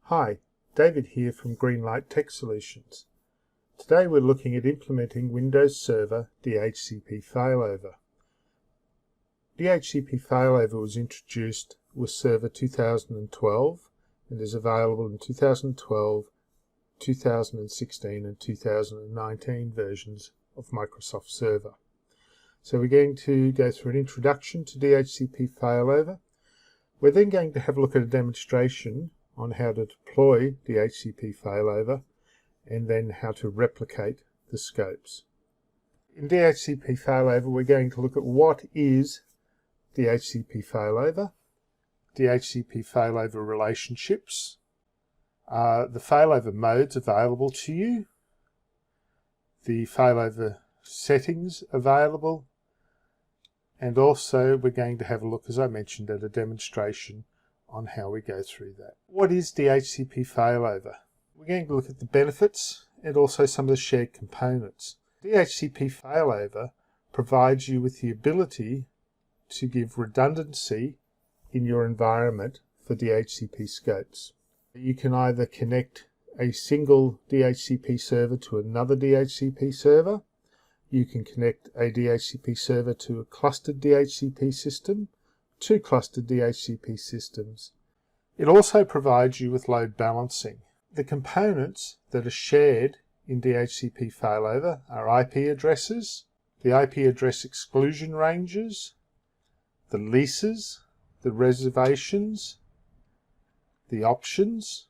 Hi, David here from Greenlight Tech Solutions. Today we're looking at implementing Windows Server DHCP Failover. DHCP Failover was introduced with Server 2012 and is available in 2012, 2016 and 2019 versions of Microsoft Server. So we're going to go through an introduction to DHCP Failover. We're then going to have a look at a demonstration on how to deploy DHCP Failover and then how to replicate the scopes. In DHCP Failover we're going to look at what is DHCP Failover, DHCP Failover relationships, the failover modes available to you, the failover settings available, and also we're going to have a look, as I mentioned, at a demonstration on how we go through that. What is DHCP Failover? We're going to look at the benefits and also some of the shared components. DHCP Failover provides you with the ability to give redundancy in your environment for DHCP scopes. You can either connect a single DHCP server to another DHCP server. You can connect a DHCP server to a clustered DHCP system, two clustered DHCP systems. It also provides you with load balancing. The components that are shared in DHCP Failover are IP addresses, the IP address exclusion ranges, the leases, the reservations, the options,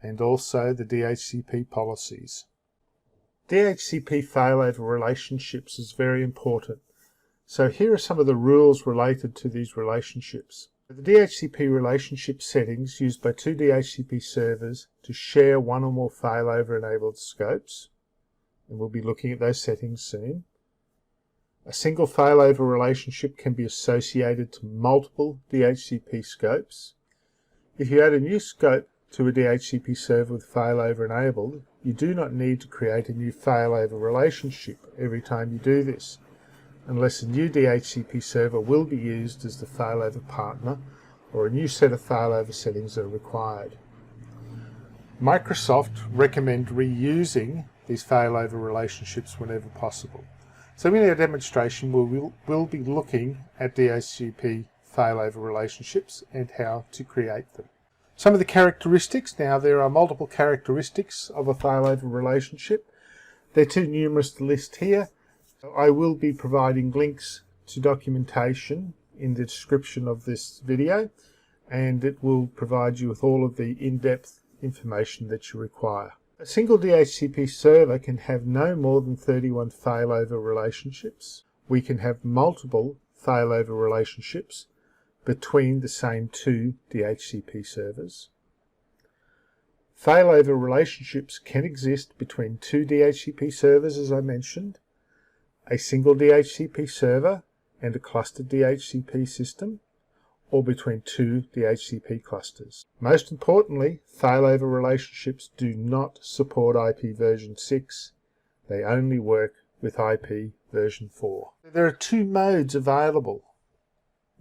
and also the DHCP policies. DHCP Failover relationships is very important. So here are some of the rules related to these relationships. The DHCP relationship settings used by two DHCP servers to share one or more failover enabled scopes, and we'll be looking at those settings soon. A single failover relationship can be associated to multiple DHCP scopes. If you add a new scope to a DHCP server with failover enabled, you do not need to create a new failover relationship every time you do this, unless a new DHCP server will be used as the failover partner or a new set of failover settings are required. Microsoft recommend reusing these failover relationships whenever possible. So in our demonstration we'll be looking at DHCP failover relationships and how to create them. Some of the characteristics. Now there are multiple characteristics of a failover relationship. They're too numerous to list here. I will be providing links to documentation in the description of this video, and it will provide you with all of the in-depth information that you require. A single DHCP server can have no more than 31 failover relationships. We can have multiple failover relationships between the same two DHCP servers. Failover relationships can exist between two DHCP servers, as I mentioned, a single DHCP server and a clustered DHCP system, or between two DHCP clusters. Most importantly, failover relationships do not support IP version 6. They only work with IP version 4. There are two modes available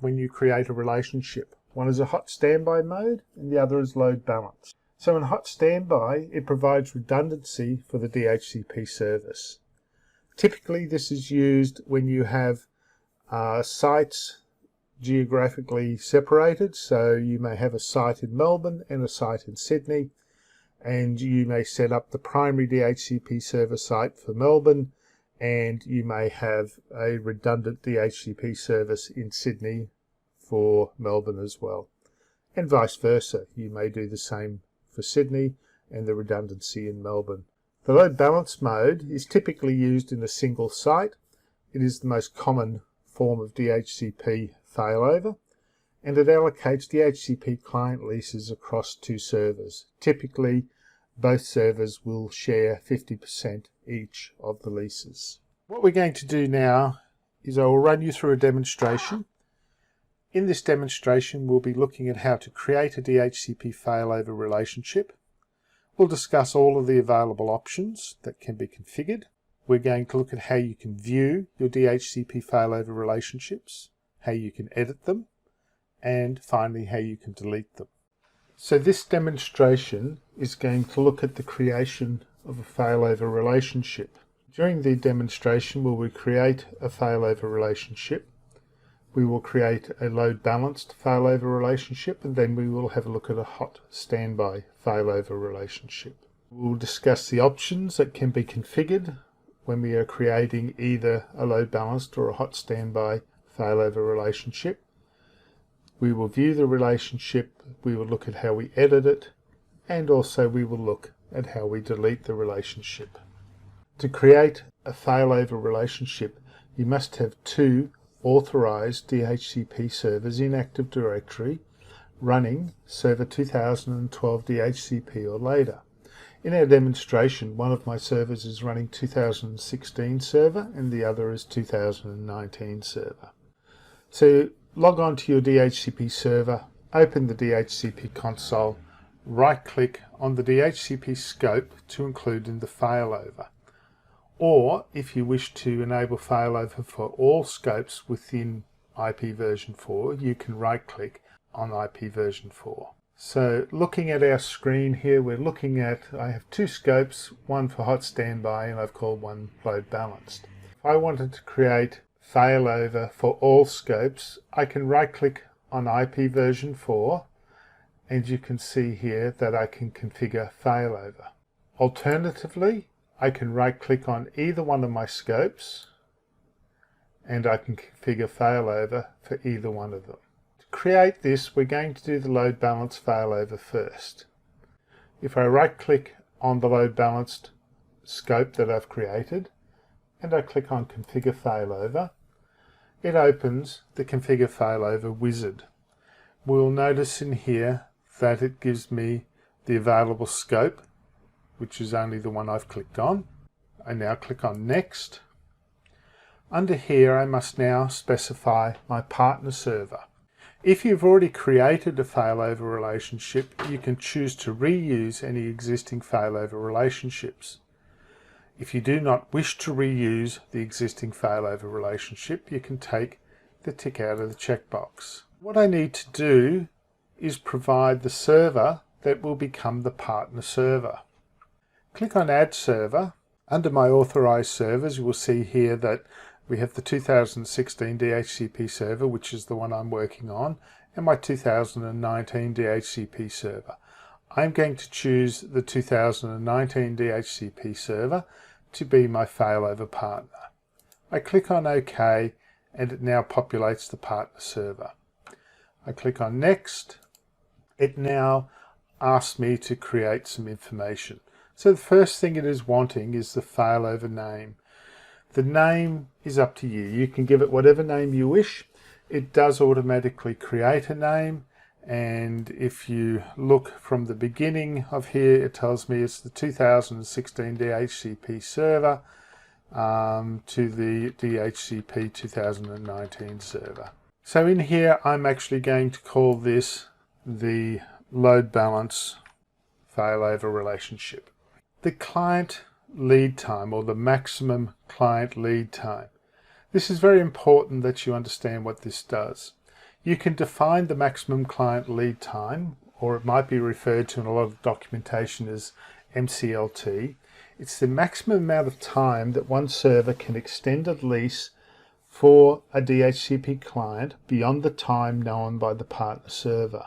when you create a relationship. One is a hot standby mode and the other is load balance. So in hot standby, it provides redundancy for the DHCP service. Typically this is used when you have sites geographically separated. So you may have a site in Melbourne and a site in Sydney, and you may set up the primary DHCP server site for Melbourne, and you may have a redundant DHCP service in Sydney for Melbourne as well, and vice versa. You may do the same for Sydney and the redundancy in Melbourne. The load balance mode is typically used in a single site. It is the most common form of DHCP failover, and it allocates DHCP client leases across two servers. Typically, both servers will share 50% each of the leases. What we're going to do now is I will run you through a demonstration. In this demonstration, we'll be looking at how to create a DHCP failover relationship. We'll discuss all of the available options that can be configured. We're going to look at how you can view your DHCP failover relationships, how you can edit them, and finally how you can delete them. So this demonstration is going to look at the creation of a failover relationship. During the demonstration, we will create a failover relationship. We will create a load balanced failover relationship, and then we will have a look at a hot standby failover relationship. We'll discuss the options that can be configured when we are creating either a load balanced or a hot standby failover relationship. We will view the relationship, we will look at how we edit it, and also we will look at how we delete the relationship. To create a failover relationship, you must have two authorized DHCP servers in Active Directory running server 2012 DHCP or later. In our demonstration, one of my servers is running 2016 server and the other is 2019 server. So log on to your DHCP server, open the DHCP console, right-click on the DHCP scope to include in the failover. Or, if you wish to enable failover for all scopes within IP version 4, you can right-click on IP version 4. So, looking at our screen here, we're looking at, I have two scopes, one for hot standby and I've called one load balanced. If I wanted to create failover for all scopes, I can right-click on IP version 4 and you can see here that I can configure failover. Alternatively, I can right-click on either one of my scopes and I can configure failover for either one of them. To create this, we're going to do the load balance failover first. If I right-click on the load balanced scope that I've created and I click on configure failover, it opens the configure failover wizard. We'll notice in here that it gives me the available scope, which is only the one I've clicked on. I now click on next. Under here I must now specify my partner server. If you've already created a failover relationship, you can choose to reuse any existing failover relationships. If you do not wish to reuse the existing failover relationship, you can take the tick out of the checkbox. What I need to do is provide the server that will become the partner server. Click on Add Server. Under my authorized servers, you will see here that we have the 2016 DHCP server, which is the one I'm working on, and my 2019 DHCP server. I'm going to choose the 2019 DHCP server to be my failover partner. I click on OK and it now populates the partner server. I click on Next. It now asks me to create some information. So the first thing it is wanting is the failover name. The name is up to you. You can give it whatever name you wish. It does automatically create a name, and if you look from the beginning of here, it tells me it's the 2016 DHCP server to the DHCP 2019 server. So in here I'm actually going to call this the load balance failover relationship. The client lead time, or the maximum client lead time. This is very important that you understand what this does. You can define the maximum client lead time, or it might be referred to in a lot of documentation as MCLT. It's the maximum amount of time that one server can extend a lease for a DHCP client beyond the time known by the partner server.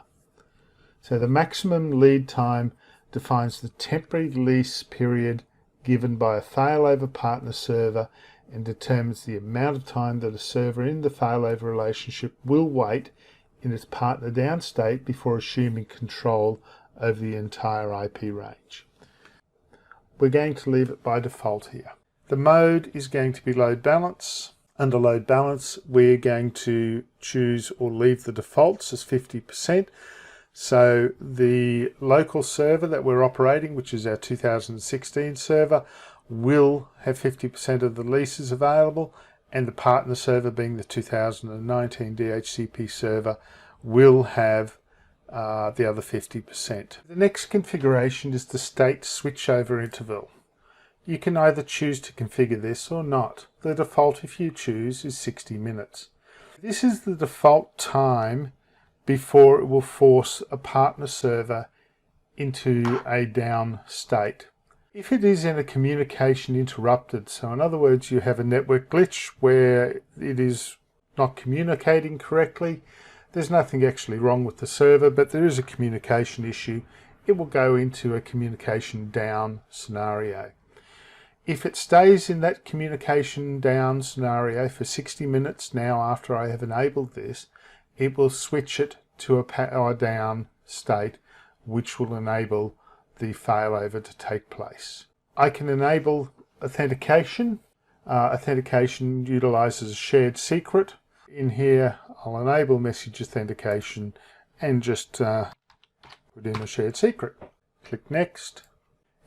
So the maximum lead time defines the temporary lease period given by a failover partner server and determines the amount of time that a server in the failover relationship will wait in its partner down state before assuming control over the entire IP range. We're going to leave it by default here. The mode is going to be load balance. Under load balance, we're going to choose or leave the defaults as 50%. So the local server that we're operating, which is our 2016 server, will have 50% of the leases available, and the partner server, being the 2019 DHCP server, will have the other 50%. The next configuration is the state switchover interval. You can either choose to configure this or not. The default, if you choose, is 60 minutes. This is the default time before it will force a partner server into a down state. If it is in a communication interrupted, so in other words you have a network glitch where it is not communicating correctly, there's nothing actually wrong with the server, but there is a communication issue, it will go into a communication down scenario. If it stays in that communication down scenario for 60 minutes now after I have enabled this, it will switch it to a power down state, which will enable the failover to take place. I can enable authentication. Authentication utilizes a shared secret. In here, I'll enable message authentication and just put in a shared secret. Click Next.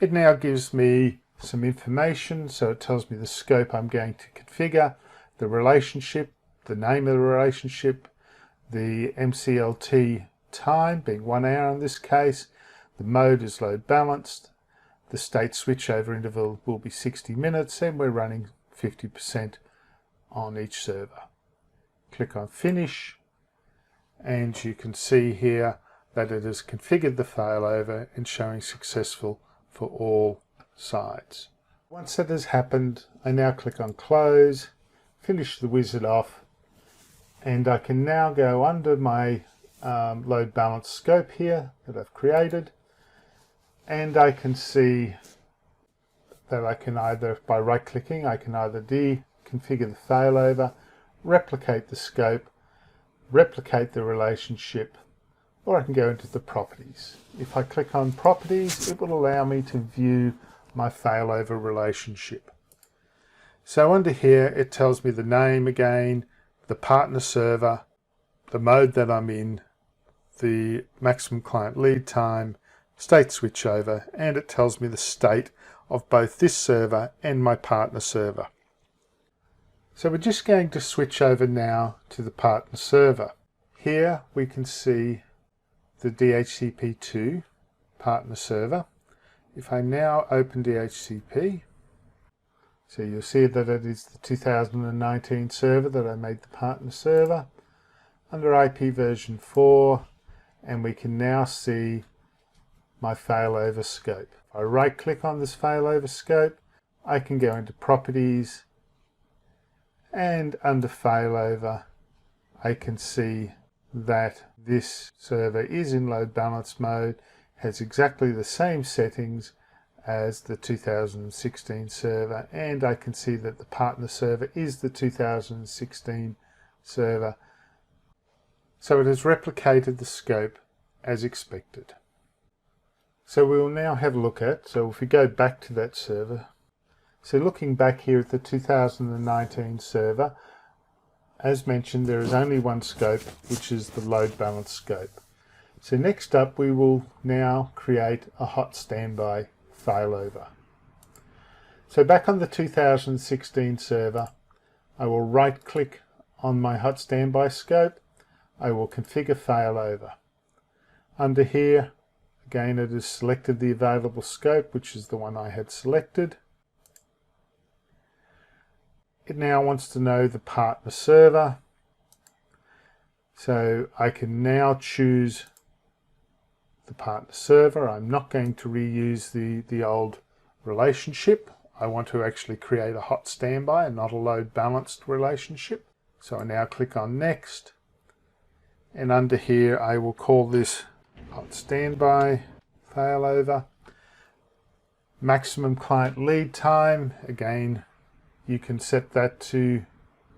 It now gives me some information, so it tells me the scope I'm going to configure, the relationship, the name of the relationship, the MCLT time being 1 hour in this case, the mode is load balanced, the state switchover interval will be 60 minutes, and we're running 50% on each server. Click on Finish, and you can see here that it has configured the failover and showing successful for all sides. Once that has happened, I now click on Close, finish the wizard off, and I can now go under my load balance scope here that I've created, and I can see that I can either, by right clicking, I can either deconfigure the failover, replicate the scope, replicate the relationship, or I can go into the properties. If I click on properties, it will allow me to view my failover relationship. So under here, it tells me the name again, the partner server, the mode that I'm in, the maximum client lead time, state switchover, and it tells me the state of both this server and my partner server. So we're just going to switch over now to the partner server. Here we can see the DHCP2 partner server. If I now open DHCP, so you'll see that it is the 2019 server that I made the partner server under IP version 4, and we can now see my failover scope. If I right click on this failover scope, I can go into properties, and under failover I can see that this server is in load balance mode, has exactly the same settings as the 2016 server, and I can see that the partner server is the 2016 server. So it has replicated the scope as expected. So we will now have a look at, so if we go back to that server, so looking back here at the 2019 server, as mentioned, there is only one scope, which is the load balance scope. So next up, we will now create a hot standby failover. So back on the 2016 server, I will right click on my hot standby scope. I will configure failover. Under here, again, it has selected the available scope, which is the one I had selected. It now wants to know the partner server. So I can now choose the partner server. I'm not going to reuse the old relationship. I want to actually create a hot standby and not a load balanced relationship. So I now click on Next. And under here, I will call this hot standby failover. Maximum client lead time, again, you can set that to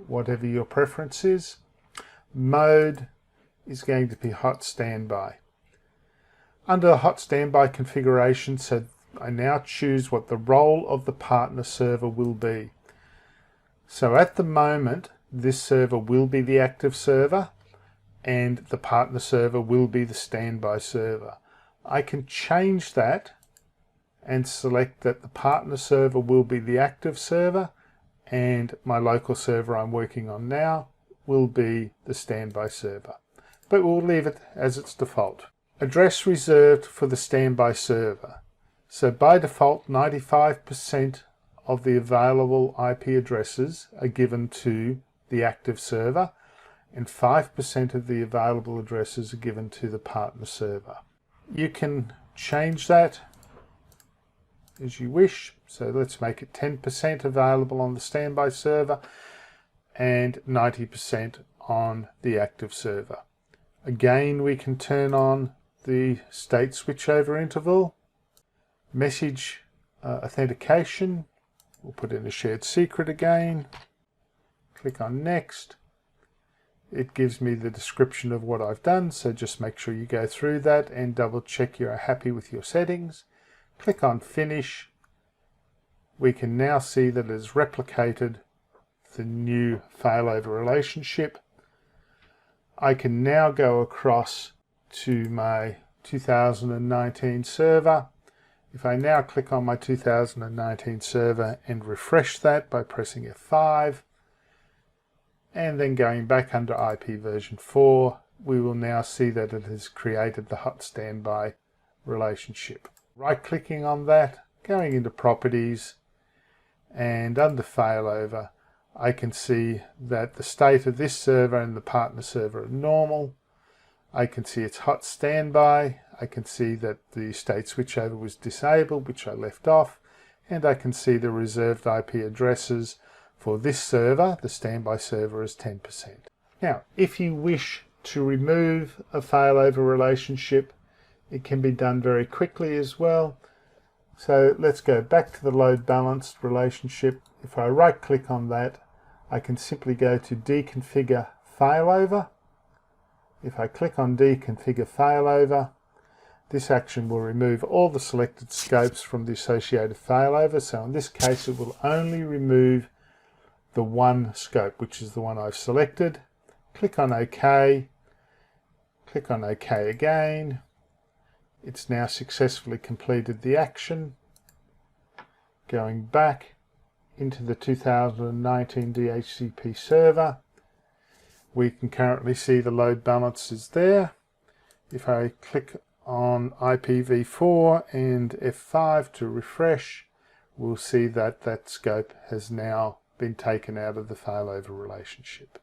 whatever your preference is. Mode is going to be hot standby. Under the hot standby configuration, so I now choose what the role of the partner server will be. So at the moment, this server will be the active server and the partner server will be the standby server. I can change that and select that the partner server will be the active server and my local server I'm working on now will be the standby server. But we'll leave it as its default. Address reserved for the standby server. So by default, 95% of the available IP addresses are given to the active server, and 5% of the available addresses are given to the partner server. You can change that as you wish. So let's make it 10% available on the standby server and 90% on the active server. Again, we can turn on the state switchover interval, message authentication. We'll put in a shared secret again. Click on next. It gives me the description of what I've done, so just make sure you go through that and double check you're happy with your settings. Click on finish. We can now see that it has replicated the new failover relationship. I can now go across to my 2019 server. If I now click on my 2019 server and refresh that by pressing F5, and then going back under IP version 4, we will now see that it has created the hot standby relationship. Right-clicking on that, going into properties, and under failover, I can see that the state of this server and the partner server are normal. I can see it's hot standby. I can see that the state switchover was disabled, which I left off, and I can see the reserved IP addresses for this server, the standby server, is 10%. Now, if you wish to remove a failover relationship, it can be done very quickly as well. So let's go back to the load balanced relationship. If I right click on that, I can simply go to deconfigure failover. If I click on deconfigure failover, this action will remove all the selected scopes from the associated failover. So in this case, it will only remove the one scope, which is the one I've selected. Click on OK. Click on OK again. It's now successfully completed the action. Going back into the 2019 DHCP server, we can currently see the load balances there. If I click on IPv4 and F5 to refresh, we'll see that that scope has now been taken out of the failover relationship.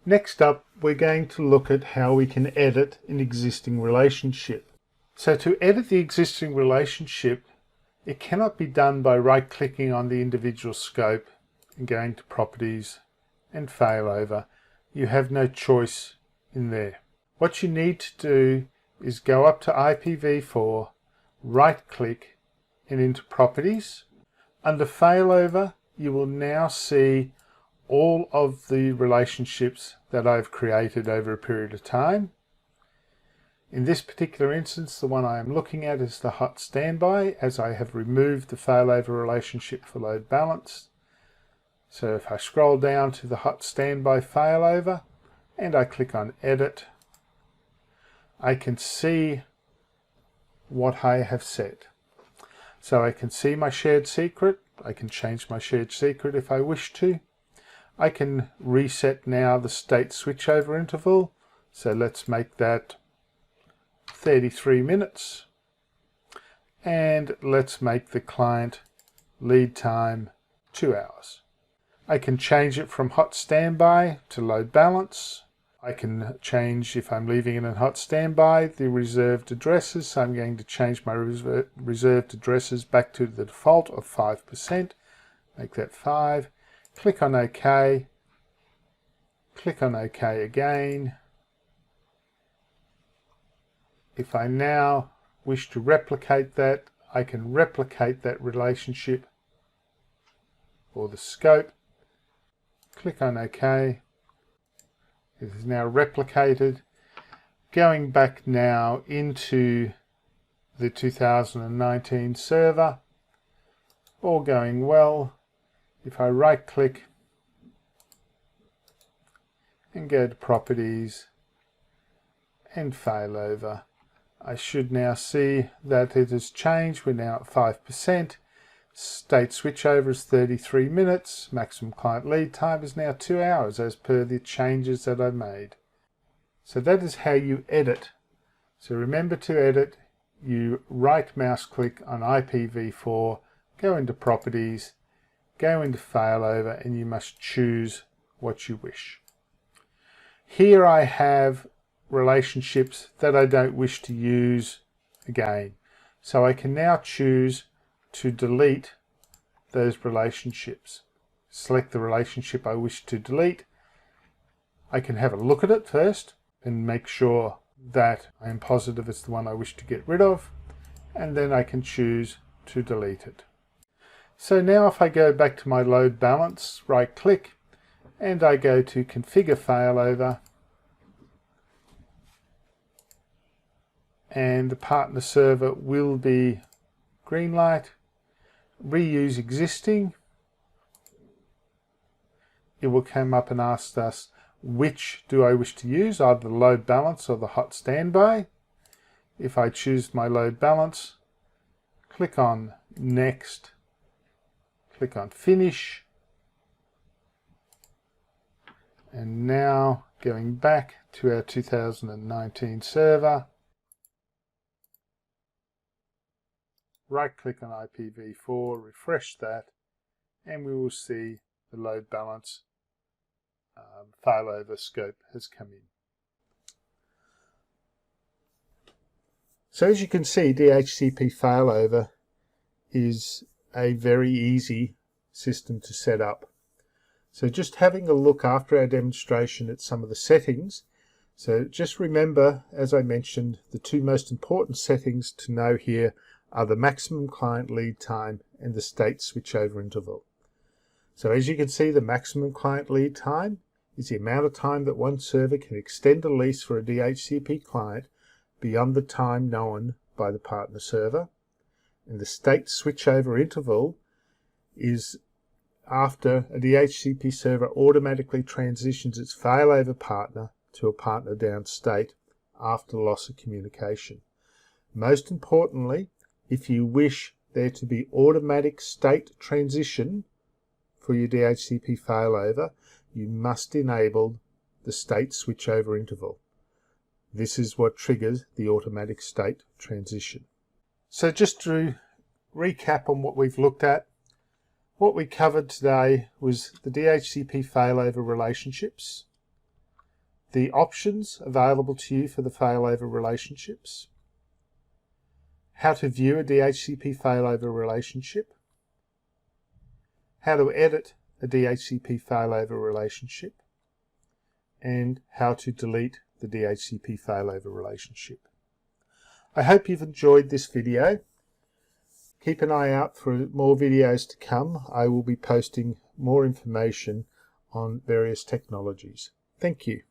Next up, we're going to look at how we can edit an existing relationship. So to edit the existing relationship, it cannot be done by right-clicking on the individual scope and going to Properties and Failover. You have no choice in there. What you need to do is go up to IPv4, right-click and into Properties. Under Failover, you will now see all of the relationships that I've created over a period of time. In this particular instance, the one I am looking at is the hot standby, as I have removed the failover relationship for load balance. So if I scroll down to the hot standby failover and I click on edit, I can see what I have set. So I can see my shared secret. I can change my shared secret if I wish to. I can reset now the state switchover interval. So let's make that 33 minutes. And let's make the client lead time 2 hours. I can change it from hot standby to load balance. I can change, if I'm leaving it in hot standby, the reserved addresses. So I'm going to change my reserved addresses back to the default of 5%. Make that 5. Click on OK. Click on OK again. If I now wish to replicate that, I can replicate that relationship or the scope. Click on OK. It is now replicated. Going back now into the 2019 server, all going well. If I right click and go to Properties and Failover, I should now see that it has changed. We're now at 5%. State switchover is 33 minutes. Maximum client lead time is now 2 hours as per the changes that I made. So that is how you edit. So remember to edit. You right mouse click on IPv4, go into Properties, go into Failover, and you must choose what you wish. Here I have relationships that I don't wish to use again. So I can now choose to delete those relationships. Select the relationship I wish to delete. I can have a look at it first and make sure that I am positive it's the one I wish to get rid of, and then I can choose to delete it. So now if I go back to my load balance, right click, and I go to configure failover, and the partner server will be green light. Reuse existing. It will come up and ask us which do I wish to use, either the load balance or the hot standby. If I choose my load balance, click on next, click on finish, and now going back to our 2019 server, right click on IPv4, refresh that, and we will see the load balance failover scope has come in. So as you can see, DHCP failover is a very easy system to set up. So just having a look after our demonstration at some of the settings. So just remember, as I mentioned, the two most important settings to know here are the maximum client lead time and the state switchover interval. So as you can see, the maximum client lead time is the amount of time that one server can extend a lease for a DHCP client beyond the time known by the partner server. And the state switchover interval is after a DHCP server automatically transitions its failover partner to a partner down state after loss of communication. Most importantly, if you wish there to be automatic state transition for your DHCP failover, you must enable the state switchover interval. This is what triggers the automatic state transition. So just to recap on what we've looked at, what we covered today was the DHCP failover relationships, the options available to you for the failover relationships, how to view a DHCP failover relationship, how to edit a DHCP failover relationship, and how to delete the DHCP failover relationship. I hope you've enjoyed this video. Keep an eye out for more videos to come. I will be posting more information on various technologies. Thank you.